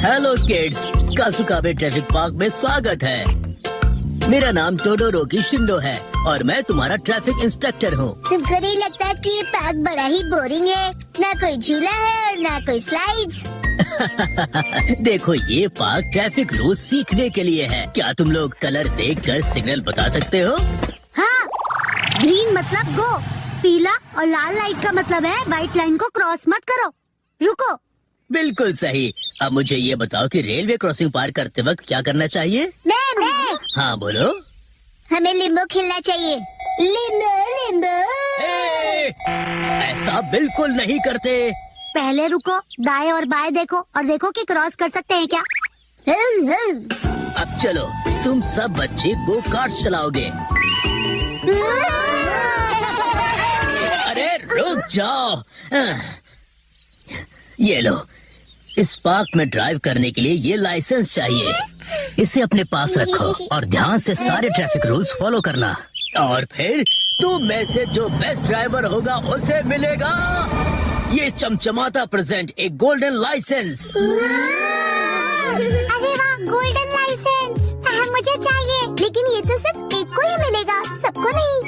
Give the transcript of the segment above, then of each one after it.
Hello kids, कासुकाबे traffic park में स्वागत है। मेरा नाम टोडोरोकी शिंडो है और मैं तुम्हारा ट्रैफिक इंस्ट्रक्टर हूँ। तुमको नहीं लगता कि ये पार्क बड़ा ही बोरिंग है? ना कोई झूला है और ना कोई स्लाइड्स। देखो, ये पार्क ट्रैफिक रूल सीखने के लिए है। क्या तुम लोग कलर देखकर सिग्नल बता सकते हो? हाँ, ग्रीन मतलब गो, पीला और लाल लाइट का मतलब है व्हाइट लाइन को क्रॉस मत करो, रुको। बिल्कुल सही। अब मुझे ये बताओ कि रेलवे क्रॉसिंग पार करते वक्त क्या करना चाहिए? मैं हाँ बोलो। हमें लिम्बो खेलना चाहिए। Limbo Limbo. ऐसा बिल्कुल नहीं करते। पहले रुको, दाएं और बाएं देखो और देखो कि क्रॉस कर सकते हैं क्या। अब चलो, तुम सब बच्चे गो कार्ट चलाओगे। अरे रुक जाओ। ये लो, इस पार्क में ड्राइव करने के लिए ये लाइसेंस चाहिए। इसे अपने पास रखो और ध्यान से सारे ट्रैफिक रूल्स फॉलो करना। और फिर तुम में से जो बेस्ट ड्राइवर होगा उसे मिलेगा ये चमचमाता प्रेजेंट, एक गोल्डन लाइसेंस। अरे वाह, गोल्डन लाइसेंस मुझे चाहिए, लेकिन ये तो सिर्फ एक को ही मिलेगा, सबको नहीं।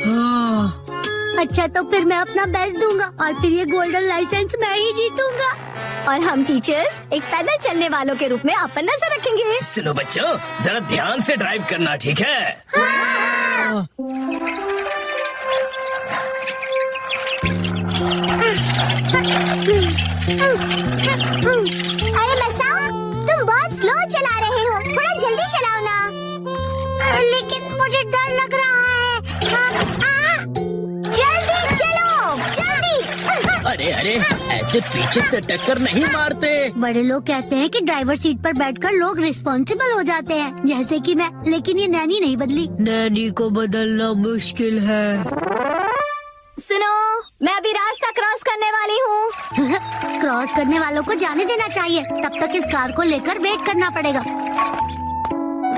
अच्छा, तो फिर मैं अपना बेस्ट दूंगा और फिर ये गोल्डन लाइसेंस मैं ही जीतूंगा। और हम टीचर्स एक पैदल चलने वालों के रूप में आप पर नजर रखेंगे। सुनो बच्चों, जरा ध्यान से ड्राइव करना, ठीक है? हाँ। अरे मसाओ, तुम बहुत स्लो चला रहे हो, थोड़ा जल्दी चलाओ ना। लेकिन मुझे डर लग रहा है। जल्दी चलो, जल्दी। अरे अरे, ऐसे पीछे से टक्कर नहीं मारते। बड़े लोग कहते हैं कि ड्राइवर सीट पर बैठकर लोग रिस्पॉन्सिबल हो जाते हैं, जैसे कि मैं। लेकिन ये नैनी नहीं बदली। नैनी को बदलना मुश्किल है। सुनो, मैं अभी रास्ता क्रॉस करने वाली हूँ। क्रॉस करने वालों को जाने देना चाहिए, तब तक इस कार को लेकर वेट करना पड़ेगा।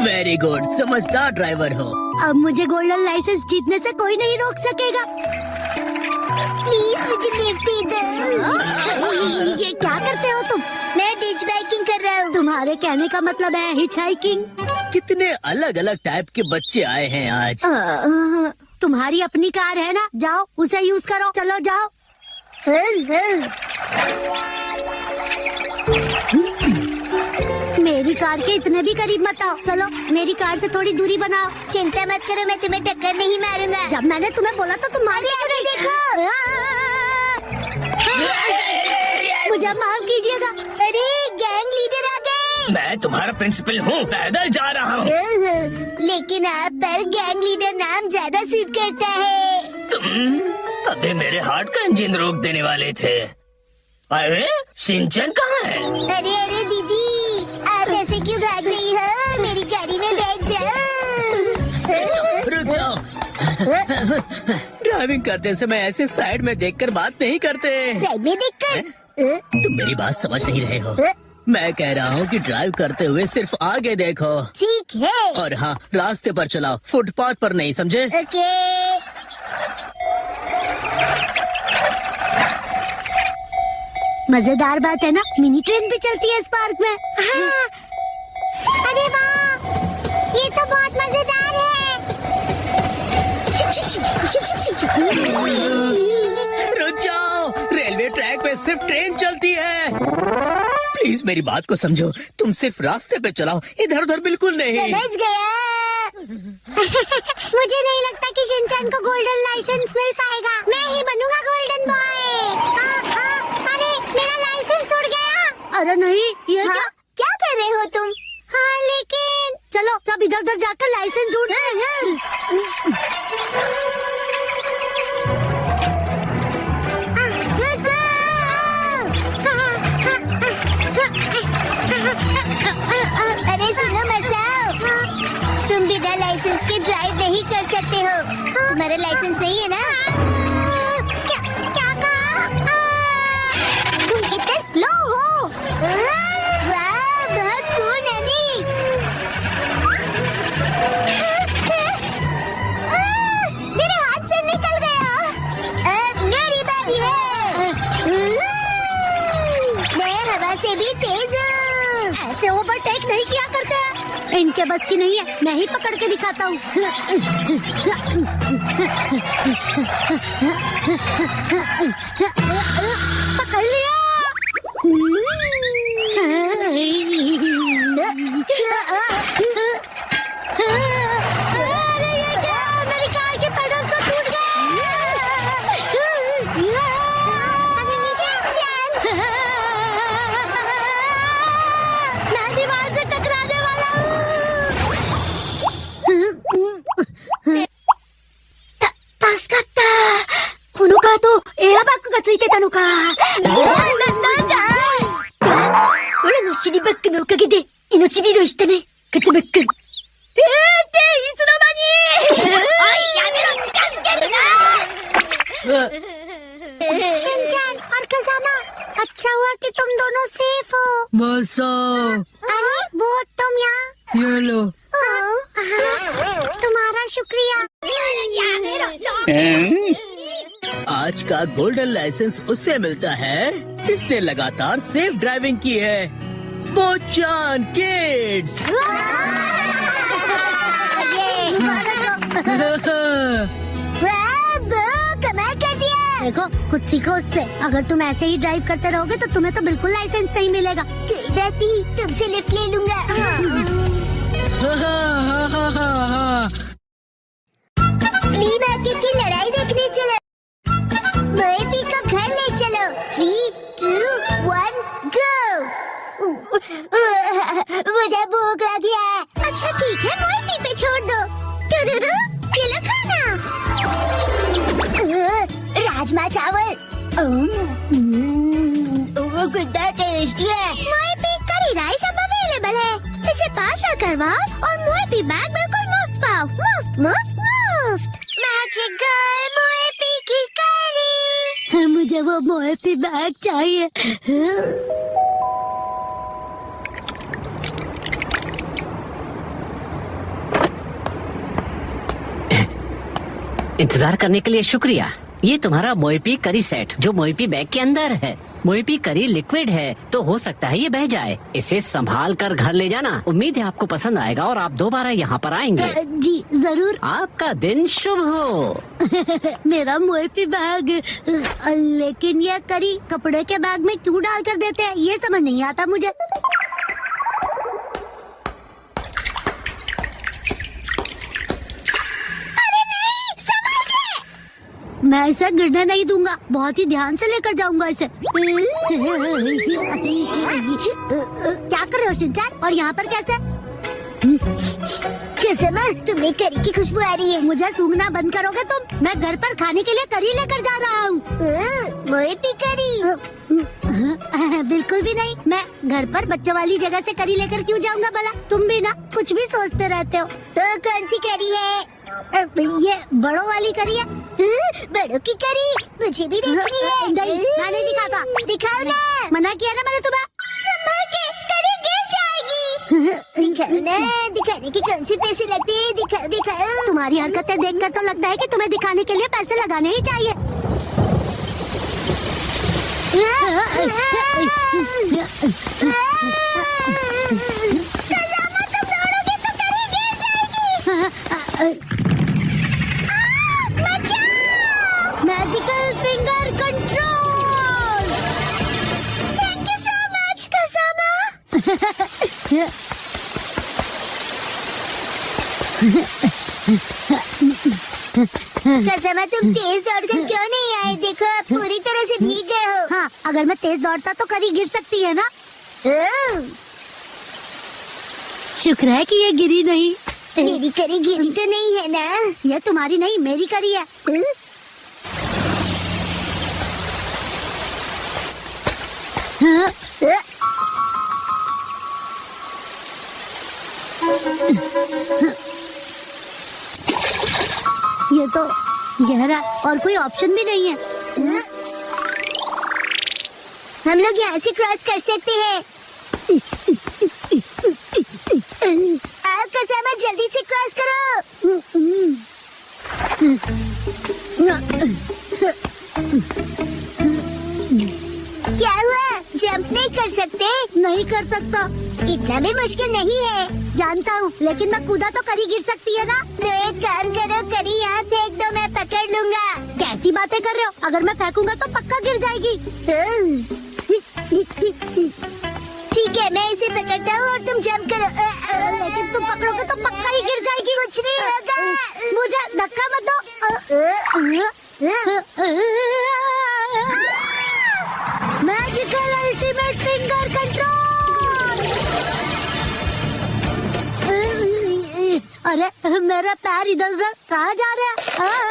वेरी गुड, समझदार ड्राइवर हो। अब मुझे गोल्डन लाइसेंस जीतने से कोई नहीं रोक सकेगा। प्लीज मुझे लिफ्ट दो। ये क्या करते हो तुम? मैं डिच बाइकिंग कर रहा हूँ। तुम्हारे कहने का मतलब है हिच हाइकिंग। कितने अलग अलग टाइप के बच्चे आए हैं आज। तुम्हारी अपनी कार है ना, जाओ उसे यूज करो। चलो जाओ। मेरी कार के इतने भी करीब मत आओ। चलो, मेरी कार से थोड़ी दूरी बनाओ। चिंता मत करो, मैं तुम्हें टक्कर नहीं मारूंगा। जब मैंने तुम्हें बोला तो तुम मारे। देखो, मुझे माफ कीजिएगा। अरे गैंग लीडर आ गए। मैं तुम्हारा प्रिंसिपल हूँ, पैदल जा रहा हूँ। लेकिन आप पर गैंग लीडर नाम ज्यादा सूट करता है। तुम अबे मेरे हार्ट का इंजन रोक देने वाले थे। अरे शिनचैन कहाँ है? अरे अरे दीदी, आप ऐसे क्यों भाग रही हो? मेरी गाड़ी में बैठ जाओ। रुक जाओ। ड्राइविंग करते समय ऐसे साइड में देखकर बात नहीं करते। साइड में देखकर? तुम मेरी बात समझ नहीं रहे हो। मैं कह रहा हूँ कि ड्राइव करते हुए सिर्फ आगे देखो। ठीक है। और हाँ, रास्ते पर चलाओ, फुटपाथ पर नहीं, समझे? ओके। मजेदार बात है ना, मिनी ट्रेन भी चलती है इस पार्क में। हाँ। अरे वाह, ये तो बहुत मजेदार है। रुक जाओ, रेलवे ट्रैक पे सिर्फ ट्रेन चलती है। प्लीज मेरी बात को समझो, तुम सिर्फ रास्ते पे चलाओ, इधर उधर बिल्कुल नहीं। समझ गया। मुझे नहीं लगता कि शिनचैन को गोल्डन लाइसेंस मिल पाएगा। मैं ही बनूंगा गोल्डन बॉय। अरे मेरा लाइसेंस उड़ गया। अरे नहीं, ये हाँ? क्या कर रहे हो तुम? हाँ, लेकिन चलो सब इधर उधर जाकर लाइसेंस ढूंढते हैं। अरे सुनो मसाओ, तुम बिना लाइसेंस के ड्राइव नहीं कर सकते हो। तुम्हारा लाइसेंस नहीं है ना? क्या कहा? तुम कितने स्लो हो। वाह, बहुत कूल नैनी। मेरे हाथ से निकल गया। अब मेरी बारी है। मैं हवा से भी तेज हूँ। ऐसे इनके बस की नहीं है, मैं ही पकड़ के दिखाता हूँ। पकड़ लिया। अरे ये क्या, मेरी कार के पेडल तो टूट मैं दीवार से टकराने वाला हूँ। 助かった。このカートエアバッグがついてたのか。なんだ。オラの尻バッグのおかげで命拾いしたね、カツバッグ。いつの間に。おい、やめろ、近づけるな。शिनचैन और खजाना, अच्छा हुआ कि तुम दोनों सेफ हो। मसा, अरे वो तुम यहाँ। ये लो। तुम्हारा शुक्रिया। आज का गोल्डन लाइसेंस उसे मिलता है जिसने लगातार सेफ ड्राइविंग की है। बोचान किड्स। कमाल कर दिया। देखो, कुछ सीखो उससे। अगर तुम ऐसे ही ड्राइव करते रहोगे तो तुम्हें तो बिल्कुल लाइसेंस नहीं मिलेगा। तुमसे लिफ्ट ले लूंगा। फ्ली मार्केट की लड़ाई देखने चलो। मोएपी को घर ले चलो। 3, 2, 1, go। मुझे भूख लगी है। अच्छा ठीक है, मोएपी पे छोड़ दो। टुरुरु, ये लो खाना। राजमा चावल। कितना टेस्टी है। मोएपी करी राइस अब अवेलेबल है। इसे पार्सल करवाओ और मोएपी बैग बिल्कुल मुफ्त पाओ। मुफ्त मुफ्त मुफ्त। मैजिकल मोएपी की करी। मुझे वो मोएपी बैग चाहिए। इंतजार करने के लिए शुक्रिया। ये तुम्हारा मोएपी करी सेट जो मोएपी बैग के अंदर है। मोएपी करी लिक्विड है तो हो सकता है ये बह जाए। इसे संभाल कर घर ले जाना। उम्मीद है आपको पसंद आएगा और आप दोबारा यहाँ पर आएंगे। जी जरूर। आपका दिन शुभ हो। मेरा मोएपी बैग। लेकिन ये करी कपड़े के बैग में क्यों डाल कर देते हैं, ये समझ नहीं आता मुझे। मैं इसे गिरने नहीं दूंगा, बहुत ही ध्यान से लेकर जाऊंगा इसे। क्या कर रहे हो शिनचैन, और यहाँ पर कैसे? कसम, तुम्हें करी की खुशबू आ रही है। मुझे सूंघना बंद करोगे तुम? मैं घर पर खाने के लिए करी लेकर जा रहा हूँ। मोएपी करी? बिल्कुल भी नहीं। मैं घर पर बच्चों वाली जगह से करी लेकर क्यों जाऊंगा भला? तुम भी ना कुछ भी सोचते रहते हो। तो कौन सी करी है? ये बड़ों वाली करी है। बड़ों की करी मुझे भी देखनी है। नहीं, मैं नहीं दिखाता। दिखाओ ना। मना किया ना मैंने तुम्हें। करी गिर जाएगी। दिखाओ ना, दिखाने के कौन से पैसे लगते हैं? दिखाओ दिखाओ। तुम्हारी हरकतें देखकर तो लगता है कि तुम्हें दिखाने के लिए पैसे लगाने ही चाहिए। तुम दौड़ोगे तो करी गिर जाएगी। Magical finger control. Thank you so much Kasama. Kasama, तुम तेज दौड़कर क्यों नहीं आए? देखो, आप पूरी तरह से भीग गए हो। हाँ, अगर मैं तेज दौड़ता तो करी गिर सकती है ना। शुक्र है कि ये गिरी नहीं। मेरी करी गिरी तो नहीं है ना? ये तुम्हारी नहीं, मेरी करी है। ये तो गहरा और कोई ऑप्शन भी नहीं है। हम लोग यहाँ से क्रॉस कर सकते हैं। आओ कसामा, जल्दी से क्रॉस करो। क्या हुआ? जंप नहीं कर सकते? नहीं कर सकता। इतना भी मुश्किल नहीं है। जानता हूँ, लेकिन मैं कूदा तो करी गिर सकती है ना। तो एक काम करो, करी यहाँ फेंक दो, मैं पकड़ लूँगा। कैसी बातें कर रहे हो? अगर मैं फेंकूंगा तो पक्का गिर जाएगी। ठीक है, मैं इसे पकड़ता हूँ और तुम जंप करो। लेकिन तुम पकड़ोगे तो पक्का ही गिर जाएगी। कुछ नहीं होगा। मुझे धक्का मत दो। Magical ultimate finger control. अरे मेरा पैर इधर उधर कहाँ जा रहा है?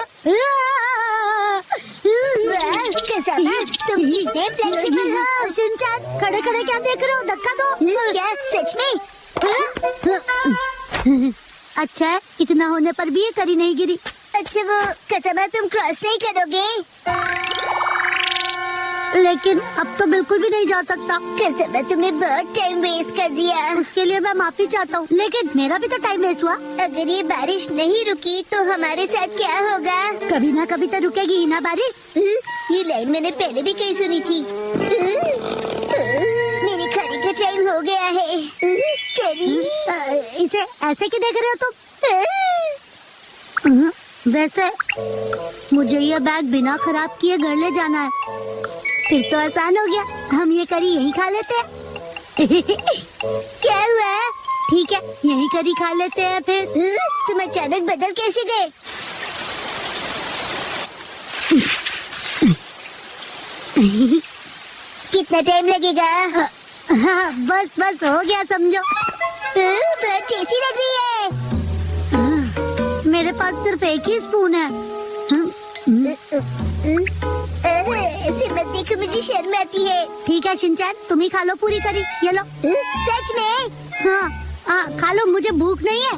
तुम कितने फ्लेक्सिबल हो। शिनचैन, खड़े खड़े क्या देख रहे हो? धक्का दो। क्या सच में? अच्छा है, इतना होने पर भी ये करी नहीं गिरी। अच्छा वो कसमा, तुम क्रॉस नहीं करोगे? लेकिन अब तो बिल्कुल भी नहीं जा सकता। कसमा, तुमने बहुत टाइम वेस्ट कर दिया। उसके लिए मैं माफी चाहता हूँ, लेकिन मेरा भी तो टाइम वेस्ट हुआ। अगर ये बारिश नहीं रुकी तो हमारे साथ क्या होगा? कभी ना कभी तो रुकेगी ही ना बारिश। ये लाइन मैंने पहले भी कहीं सुनी थी। मेरे खाने का टाइम हो गया है। करी, इसे ऐसे क्यों देख रहे हो तुम? वैसे मुझे ये बैग बिना खराब किए घर ले जाना है। फिर तो आसान हो गया, हम ये करी यहीं खा लेते हैं। क्या हुआ? ठीक है, यहीं करी खा लेते हैं फिर। तुम अचानक बदल कैसे गए? कितना टाइम लगेगा? हाँ, बस बस हो गया समझो। बहुत टेस्टी लग रही है। मेरे पास सिर्फ एक ही स्पून है। ऐसे मत देखो, मुझे शर्म आती है। ठीक है शिनचैन, तुम ही खा लो पूरी करी। ये लो। सच में? हाँ, खा लो, मुझे भूख नहीं है।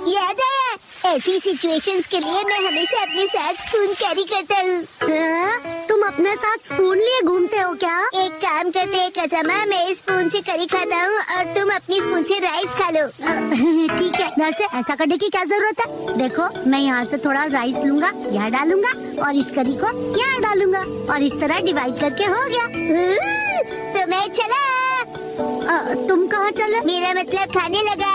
याद आया, ऐसी सिचुएशंस के लिए मैं हमेशा अपने साथ स्पून कैरी करता हूँ। तुम अपने साथ स्पून लिए घूमते हो क्या? एक काम करते हैं कसमा, मैं इस स्पून से करी खाता हूँ और तुम अपनी स्पून से राइस खा लो। ठीक है, वैसे ऐसा करने की क्या जरूरत है? देखो, मैं यहाँ से थोड़ा राइस लूंगा, यहाँ डालूंगा और इस करी को यहाँ डालूंगा और इस तरह डिवाइड करके हो गया। तो मैं चला। तुम कहाँ चले? मेरा मतलब खाने लगा।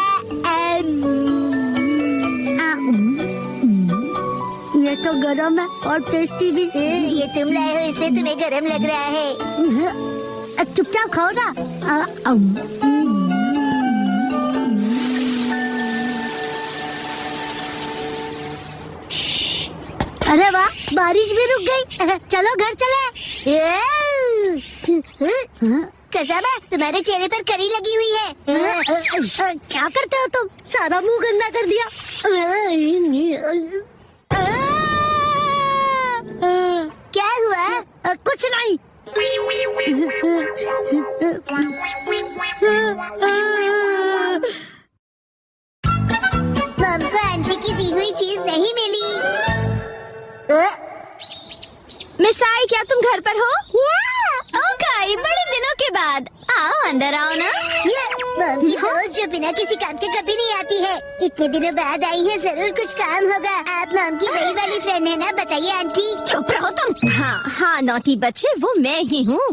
ये तो गरम है और टेस्टी भी। ये तुम लाए हो इसलिए तुम्हें गरम लग रहा है। चुपचाप खाओ ना। अरे वाह, बारिश भी रुक गई। चलो घर चले। कसमा, तुम्हारे चेहरे पर करी लगी हुई है। क्या करते हो तुम? सारा मुंह गंदा कर दिया। क्या हुआ? कुछ नहीं। मम को आंटी की दी हुई चीज नहीं मिली। मिस आई, क्या तुम घर पर हो? ओके, बड़े दिनों के बाद। आओ अंदर आओ ना। मम की दोस्त जो बिना किसी काम के कभी नहीं आती है, इतने दिनों बाद आई है, जरूर कुछ काम होगा। आप मम की वही वाली फ्रेंड है ना? बताइए आंटी। चुप रहो तुम। हाँ नौटी बच्चे, वो मैं ही हूँ।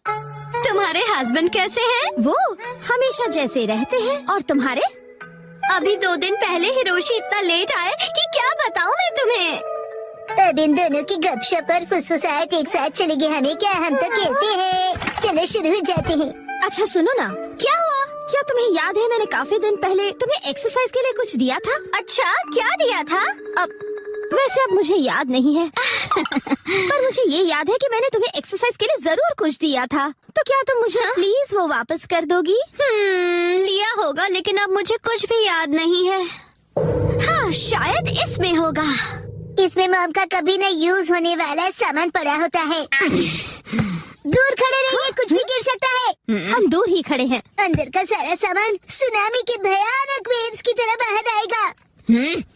तुम्हारे हस्बैंड कैसे हैं? वो हमेशा जैसे रहते हैं। और तुम्हारे? अभी 2 दिन पहले हिरोशी इतना लेट आए कि क्या बताऊँ मैं तुम्हें। अब इन दोनों की गपशप और फुसफुसाहट एक साथ चलेगी हमें क्या? हम तो खेलते हैं। चलो शुरू हो जाते हैं। अच्छा सुनो ना, क्या हुआ? क्या तुम्हें याद है मैंने काफी दिन पहले तुम्हें एक्सरसाइज के लिए कुछ दिया था? अच्छा, क्या दिया था? वैसे अब मुझे याद नहीं है। पर मुझे ये याद है कि मैंने तुम्हें एक्सरसाइज के लिए जरूर कुछ दिया था। तो क्या तुम मुझे प्लीज वो वापस कर दोगी? लिया होगा, लेकिन अब मुझे कुछ भी याद नहीं है। हाँ, शायद इसमें होगा। इसमें मम का कभी न यूज होने वाला सामान पड़ा होता है। दूर खड़े रहिए, कुछ भी गिर सकता है। हम दूर ही खड़े हैं। अंदर का सारा सामान सुनामी के भयानक वेव्स की तरह बाहर आएगा।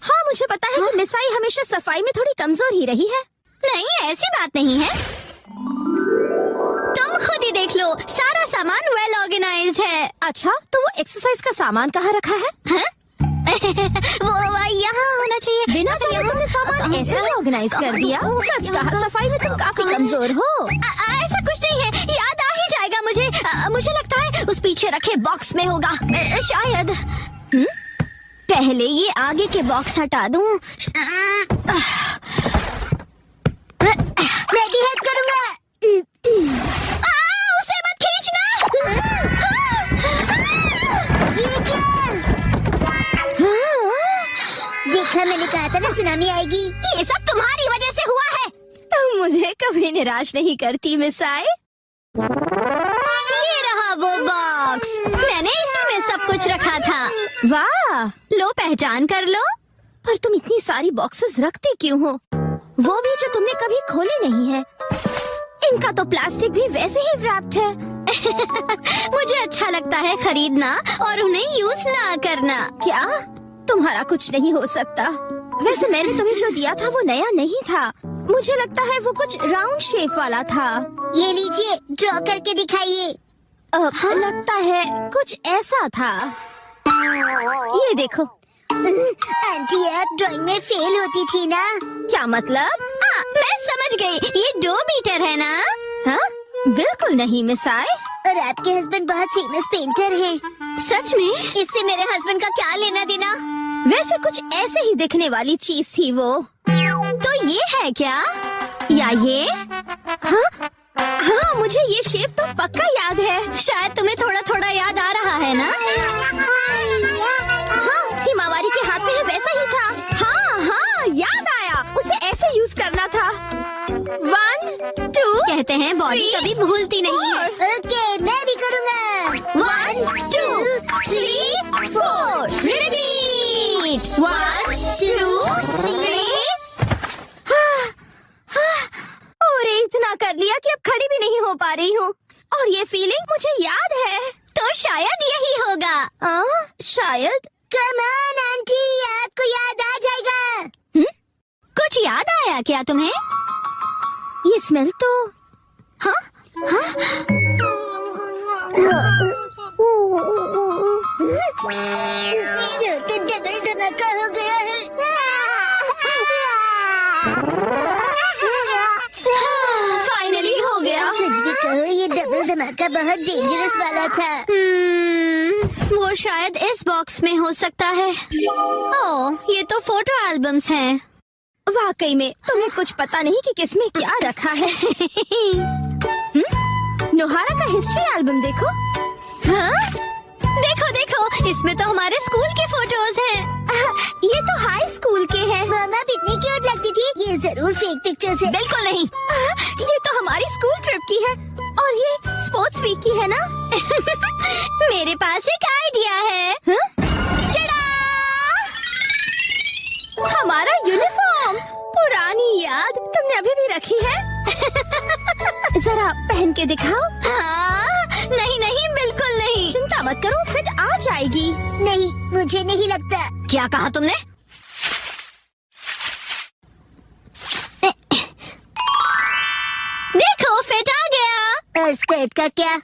हाँ, मुझे पता है कि मिस आई हमेशा सफाई में थोड़ी कमजोर ही रही है। नहीं, ऐसी बात नहीं है। तुम खुद ही देख लो, सारा सामान वेल ऑर्गेनाइज्ड है। अच्छा, तो वो एक्सरसाइज का सामान कहाँ रखा है? वो यहाँ होना चाहिए। बिना चाहिए तुमने सामान ऐसे ऑर्गेनाइज कर दिया। सच कहा, सफाई में तुम काफी कमजोर हो। ऐसा कुछ नहीं है, याद आ ही जाएगा मुझे। मुझे लगता है उस पीछे रखे बॉक्स में होगा, शायद। पहले ये आगे के बॉक्स हटा दूं। मैं भी हेल्प करूंगा। उसे मत खींचना। ये क्या? देखा, मैंने कहा था ना सुनामी आएगी। ये सब तुम्हारी वजह से हुआ है। तुम मुझे कभी निराश नहीं करती मिस आई। ये रहा वो बॉक्स, मैंने इसी में सब कुछ रखा था। वाह, लो पहचान कर लो। पर तुम इतनी सारी बॉक्सेस रखती क्यों हो? वो भी जो तुमने कभी खोले नहीं है। इनका तो प्लास्टिक भी वैसे ही रैप्ड है। मुझे अच्छा लगता है खरीदना और उन्हें यूज ना करना। क्या तुम्हारा कुछ नहीं हो सकता? वैसे मैंने तुम्हें जो दिया था वो नया नहीं था। मुझे लगता है वो कुछ राउंड शेप वाला था। ये लीजिए, ड्रॉ करके दिखाइए। लगता है कुछ ऐसा था। ये देखो। आंटी, आप ड्राइंग में फेल होती थी ना। क्या मतलब? मैं समझ गई, ये डो बीटर है ना? हाँ, बिल्कुल नहीं मिस आई। और आपके हस्बैंड बहुत फेमस पेंटर हैं। सच में? इससे मेरे हस्बैंड का क्या लेना देना? वैसे कुछ ऐसे ही दिखने वाली चीज थी वो। तो ये है क्या? या ये? हाँ, मुझे ये शेप तो पक्का याद है। शायद तुम्हें थोड़ा थोड़ा याद आ रहा है ना? हाँ, हिमावारी के हाथ में है वैसा ही था। हाँ, याद आया। उसे ऐसे यूज करना था। 1 2 कहते हैं बॉडी कभी भूलती नहीं है। ओके, मैं भी करूँगा। 1 2 3 4 रिपीट। 1 2 3। और इतना कर लिया कि अब खड़ी भी नहीं हो पा रही हूँ। और ये फीलिंग मुझे याद है। तो शायद यही होगा। शायद। कम ऑन आंटी, आपको याद आ जाएगा। कुछ याद आया क्या तुम्हें? ये स्मेल तो। हाँ? डबल धमाका हो गया है। फाइनली हो गया। कुछ भी कहो, ये डबल धमाका बहुत डेंजरस वाला था। वो शायद इस बॉक्स में हो सकता है। ओह, ये तो फोटो एल्बम्स हैं। वाकई में तुम्हें कुछ पता नहीं कि किसमें क्या रखा है। नोहारा का हिस्ट्री एल्बम देखो। हाँ? देखो देखो, इसमें तो हमारे स्कूल के फोटोज हैं। ये तो हाई स्कूल के हैं। मामा कितनी क्यूट लगती थी। ये जरूर फेक पिक्चर्स है। बिल्कुल नहीं। ये तो हमारी स्कूल ट्रिप की है। और ये स्पोर्ट्स वीक की है ना? मेरे पास एक आइडिया है। हमारा यूनिफॉर्म, पुरानी याद तुमने अभी भी रखी है? जरा पहन के दिखाओ। नहीं नहीं, बिल्कुल नहीं। चिंता मत करो, फिट आ जाएगी। नहीं, मुझे नहीं लगता। क्या कहा तुमने? देखो, फिट आ गया। और स्कर्ट का क्या?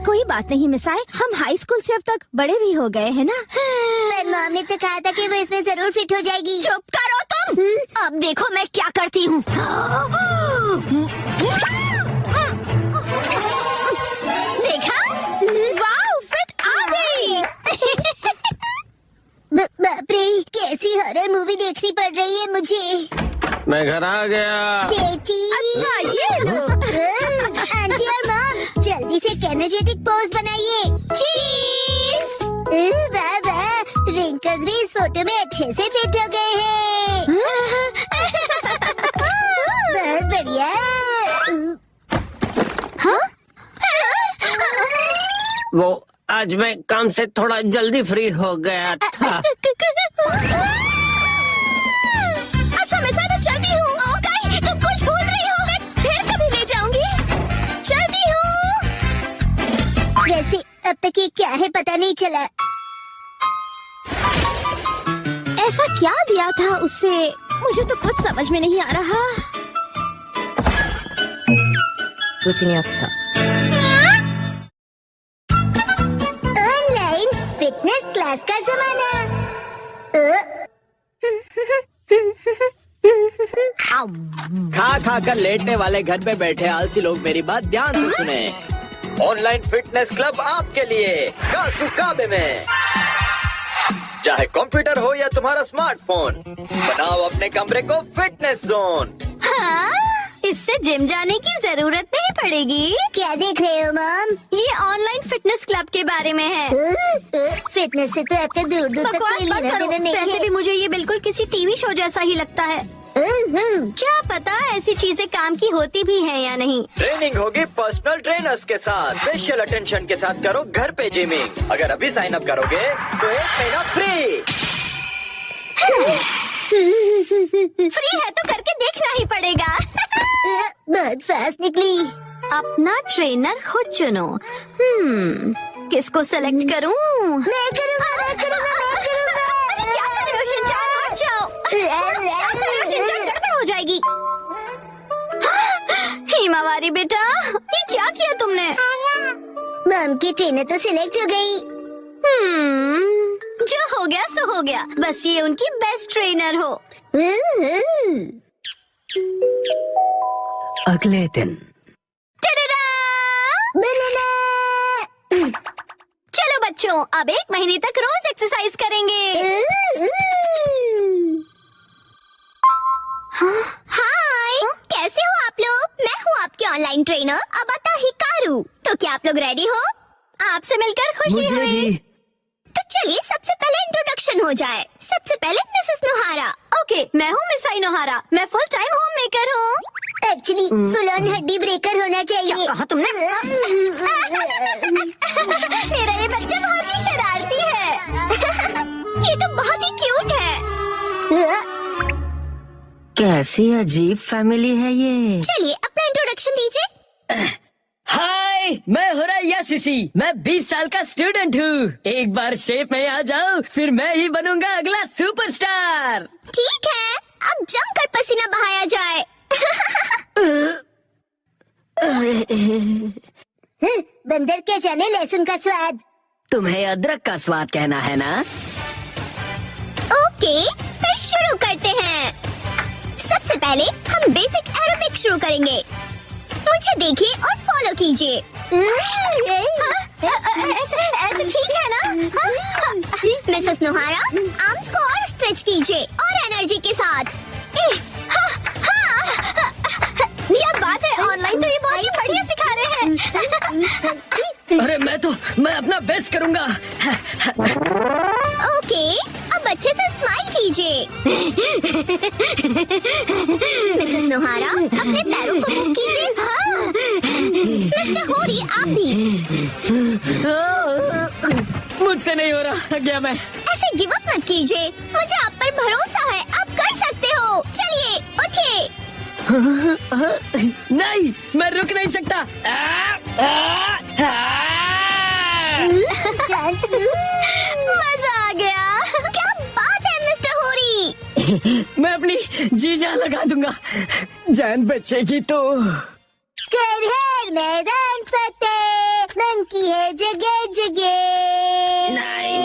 कोई बात नहीं मिसाई, हम हाई स्कूल से अब तक बड़े भी हो गए हैं ना। पर मॉम ने तो कहा था कि वो इसमें जरूर फिट हो जाएगी। चुप करो तुम। अब देखो मैं क्या करती हूँ। देखा? वाह, फिट आ गई। बाप रे, कैसी हॉरर मूवी देखनी पड़ रही है मुझे। मैं घर आ गया। बेटी। अच्छा, ये लो। आंटी और मॉम, जल्दी से एनर्जेटिक पोज बनाइए। चीज। वाह वाह, रिंकल्स भी इस फोटो में अच्छे से फिट हो गए हैं। बहुत बढ़िया। हाँ? वो आज मैं काम से थोड़ा जल्दी फ्री हो गया था। अच्छा मैं चलती हूँ। ओके, तुम कुछ भूल रही हो। मैं फिर कभी ले जाऊंगी। चलती हूँ। वैसे अब तक ये क्या है पता नहीं चला। ऐसा क्या दिया था उससे, मुझे तो कुछ समझ में नहीं आ रहा। कुछ नहीं आता। ऑनलाइन फिटनेस क्लास का जमाना। खा खा कर लेटने वाले घर में बैठे आलसी लोग मेरी बात ध्यान से सुने। ऑनलाइन फिटनेस क्लब आपके लिए कासुकाबे में। चाहे कंप्यूटर हो या तुम्हारा स्मार्टफोन, बनाओ अपने कमरे को फिटनेस जोन। हाँ, इससे जिम जाने की जरूरत नहीं पड़ेगी। क्या देख रहे हो मॉम? ये ऑनलाइन फिटनेस क्लब के बारे में है। फिटनेस से तो आपका दूर दूर तक बकवास कोई मत लेना करो। देना नहीं वैसे है। भी मुझे ये बिल्कुल किसी टीवी शो जैसा ही लगता है। क्या पता ऐसी चीजें काम की होती भी हैं या नहीं। ट्रेनिंग होगी पर्सनल ट्रेनर्स के साथ, स्पेशल अटेंशन के साथ करो घर पे जिमिंग। अगर अभी साइन अप करोगे तो 1 महीना फ्री। फ्री है तो करके देखना ही पड़ेगा। बहुत फास्ट निकली। अपना ट्रेनर खुद चुनो। किसको सेलेक्ट करूं? मैं करूँगा, मैं करूँगा, मैं करूँगा। क्या कर रहे हो शिनचान? हट जाओ। क्या कर रहे हो शिनचान? गड़बड़ हो जाएगी। हिमावारी बेटा, ये क्या किया तुमने? मॉम की ट्रेनर तो सिलेक्ट हो गई। जो हो गया सो हो गया। बस ये उनकी बेस्ट ट्रेनर हो। अगले दिन टडडा! बनाना। चलो बच्चों, अब 1 महीने तक रोज एक्सरसाइज करेंगे। हाय, कैसे हो आप लोग? मैं हूँ आपकी ऑनलाइन ट्रेनर अबाता हिकारू। तो क्या आप लोग रेडी हो? आपसे मिलकर खुशी मुझे हुई। भी। तो चलिए सबसे पहले इंट्रोडक्शन हो जाए। सबसे पहले मिसेस नोहारा। ओके, मैं हूँ मिस आई नोहारा। मैं फुल टाइम होम मेकर हूँ। एक्चुअली फुल ऑन हड्डी ब्रेकर होना चाहिए। क्या कहा तुमने? मेरा ये बच्चा बहुत ही शरारती है। ये तो बहुत ही क्यूट है। कैसी अजीब फैमिली है ये। चलिए अपना इंट्रोडक्शन दीजिए। हाय, मैं हो रहा यशस्वी। मैं 20 साल का स्टूडेंट हूँ। एक बार शेप में आ जाओ, फिर मैं ही बनूंगा अगला सुपरस्टार। ठीक है, अब जमकर पसीना बहाया जाए। बंदर क्या जाने लहसुन का स्वाद। तुम्हें अदरक का स्वाद कहना है ना? ओके, फिर शुरू करते हैं। सबसे पहले हम बेसिक एरोबिक शुरू करेंगे। मुझे देखिए और फॉलो कीजिए। ऐसे ठीक है ना? मिसेस नोहारा, आर्म्स को और स्ट्रेच कीजिए और एनर्जी के साथ। क्या बात है, ऑनलाइन तो ये बहुत ही बढ़िया सिखा रहे हैं। अरे मैं अपना बेस्ट करूंगा। ओके, अब अच्छे से स्माइल कीजिए। मिसेस नोहारा, अपने पैरों को मूव कीजिए। हाँ। मिस्टर होरी, आप भी। मुझसे नहीं हो रहा, थक गया मैं। ऐसे गिव अप मत कीजिए। मुझे आप पर भरोसा है, आप कर सकते हो। चलिए उठिए। नहीं, मैं रुक नहीं सकता। मजा आ गया। क्या बात है मिस्टर होरी। मैं अपनी जी जान लगा दूंगा, जान बचेगी तो। कर हर मैदान फतेह, मंकी है जगह जगह। 99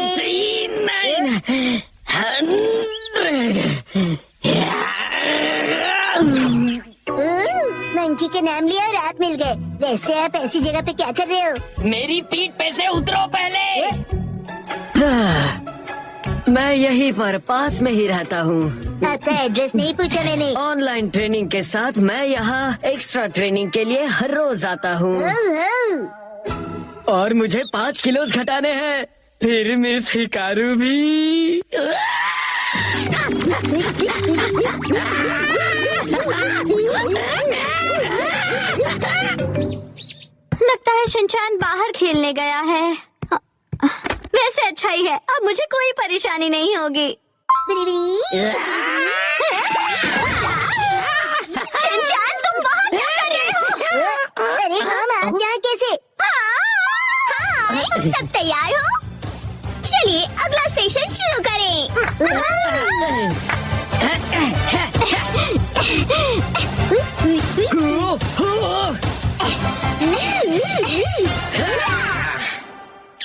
मंकी के नाम लिया और आप मिल गए। वैसे आप ऐसी जगह पे क्या कर रहे हो? मेरी पीठ पे से उतरो पहले। मैं यहीं पर पास में ही रहता हूँ। आपका एड्रेस नहीं पूछा मैंने। ऑनलाइन ट्रेनिंग के साथ मैं यहाँ एक्स्ट्रा ट्रेनिंग के लिए हर रोज आता हूँ और मुझे 5 किलो घटाने हैं। फिर मिस हिकारू भी। लगता है शिनचान बाहर खेलने गया है। वैसे अच्छा ही है, अब मुझे कोई परेशानी नहीं होगी। शिनचान, तुम वहाँ क्या कर रहे हो? अरे मामा, आप यहाँ कैसे? हाँ, सब तैयार हो? चलिए अगला सेशन शुरू करें।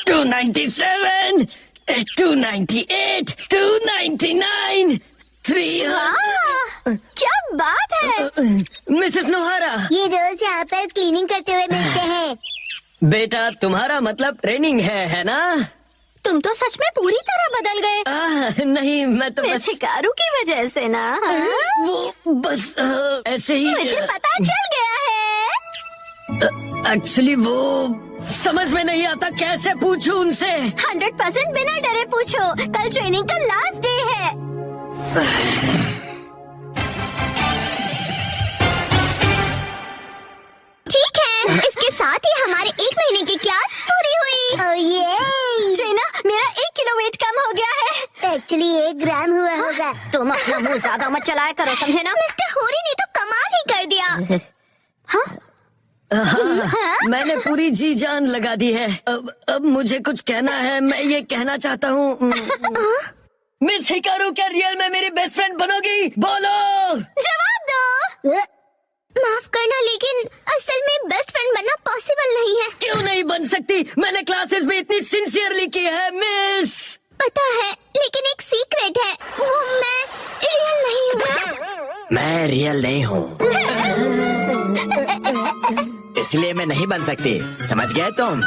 $297, $298, $299, क्या बात है। मिसेस नोहारा। ये रोज यहाँ पर क्लीनिंग करते हुए मिलते हैं। बेटा तुम्हारा मतलब ट्रेनिंग है ना? तुम तो सच में पूरी तरह बदल गए। नहीं मैं तो बस शिकारू की वजह से ना। वो बस ऐसे ही। मुझे पता चल गया है। एक्चुअली वो समझ में नहीं आता कैसे पूछूं उनसे। 100% बिना डरे पूछो। कल ट्रेनिंग का लास्ट डे है। ठीक है, इसके साथ ही हमारे 1 महीने की क्लास पूरी हुई। ट्रेना, मेरा 1 किलो वेट कम हो गया है। एक्चुअली 1 ग्राम हुआ होगा। तुम अपना मुंह ज्यादा मत चलाया करो, समझे ना? मिस्टर होरी ने तो कमाल ही कर दिया। मैंने पूरी जी जान लगा दी है। अब मुझे कुछ कहना है। मैं ये कहना चाहता हूँ मिस हिकारू, क्या रियल में मेरी बेस्ट फ्रेंड बनोगी? बोलो। जवाब दो। माफ करना, लेकिन असल में बेस्ट फ्रेंड बनना पॉसिबल नहीं है। क्यों नहीं बन सकती? मैंने क्लासेस में इतनी सिंसियरली की है मिस। पता है, लेकिन एक सीक्रेट है। वो मैं रियल नहीं हूँ। मैं रियल नहीं हूँ, इसलिए मैं नहीं बन सकती। समझ गए तुम?